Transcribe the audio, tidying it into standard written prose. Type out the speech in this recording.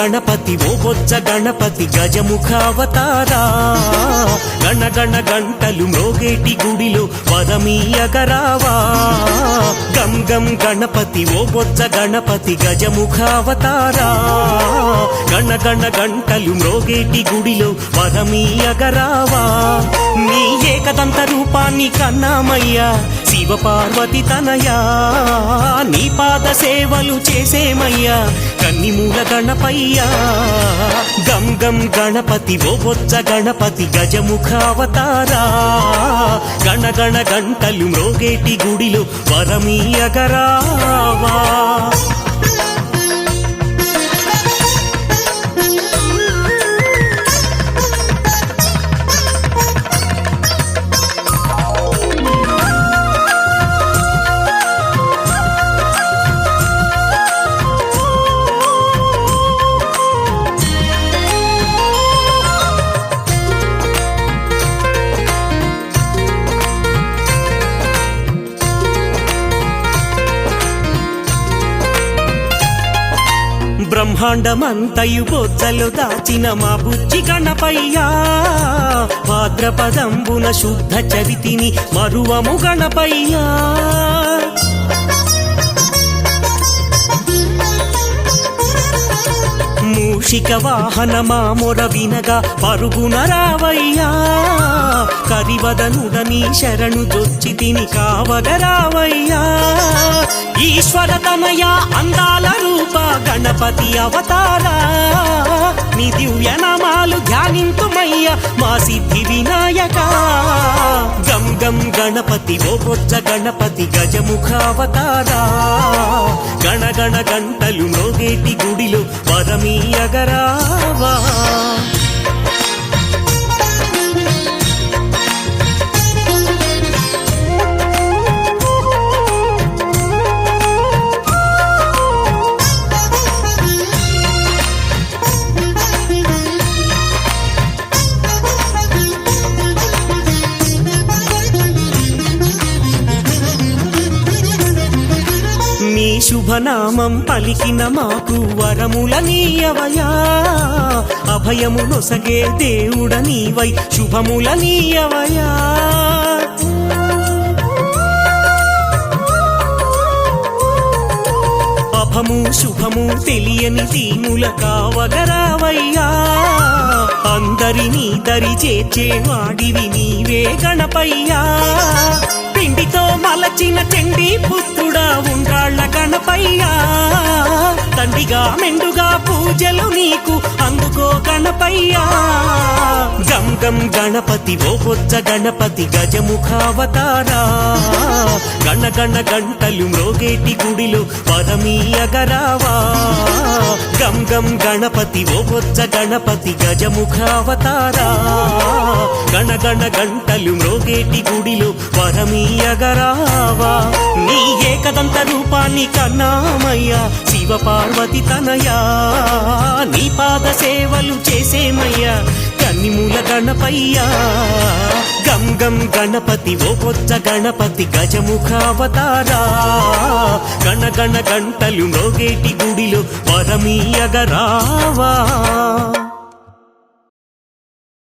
గణపతి ఓ బొజ్జ గణపతి గజముఖావతారా గణ గణ గంటలు మ్రోగేటి గుడిలో వరమీయగరావా గం గం గణపతి ఓ బొజ్జ గణపతి గజముఖావతారా గణ గణ గంటలు మ్రోగేటి గుడిలో వరమీయగరావా నీ ఏకదంత రూపాన్ని కన్నామయ్యా శివ పార్వతి తనయా నీ పాద సేవలు చేసేమయ్యా కన్నిమూల గణపయ్యా గం గం గణపతి ఓ బొజ్జ గణపతి గజముఖావతారా గణ గణ గంటలు మ్రోగేటి గుడిలో వరమీయగరావా బ్రహ్మాండమంతయు బొజ్జలు దాచిన మా బుజ్జి గణపయ్యా భాద్రపదంబున శుద్ధ చరితిని మరువము గణపయ్యా మూషిక వాహన మామొర వినగా పరుగున రావయ్యా కరివదనుడని శరణు జొచ్చి తిని కావగరావయ్యా ఈశ్వర తనయ అందాల రూప గణపతి అవతారా నీ దివ్య నామాలు ధ్యానింతుమయ్య మా సిద్ధి వినాయక గం గం గణపతి ఓ బొజ్జ గణపతి గజముఖావతారా గణ గణ గంటలు మ్రోగేటి గుడిలో వరమీయగరావా నీ శుభనామం పలికిన మాకు వరములనీయవయా అభయము నొసగే దేవుడ నీవై శుభములనీయవయా అభము శుభము తెలియని దీనుల కావగరావయ్యా అందరినీ దరి చేర్చే వాడివి నీవే గణపయ్యా పిండితో మలచిన చెండి పుత్రుడా ఉండ్రాళ్ళ గణపయ్యా తండ్రిగా మెండుగా పూజలు నీకు అందుకో గణపయ్యా గం గం గణపతి ఓ బొజ్జ గణపతి గజముఖావతారా గణ గణ గంటలు మ్రోగేటి గుడిలో వరమీయగరావా గం గం గణపతి ఓ బొజ్జ గణపతి గజముఖావతారా గణ గణ గంటలు మ్రోగేటి గుడిలో వరమీయగరావా నీ ఏకదంత రూపాన్ని కన్నామయ్యా శివ పార్వతి తనయా నీ పాద సేవలు చేసేమయ్యా కన్నిమూల గణపయ్యా గం గం గణపతి ఓ బొజ్జ గణపతి గజముఖావతారా గణ గణ గంటలు మ్రోగేటి గుడిలో వరమీయగరావా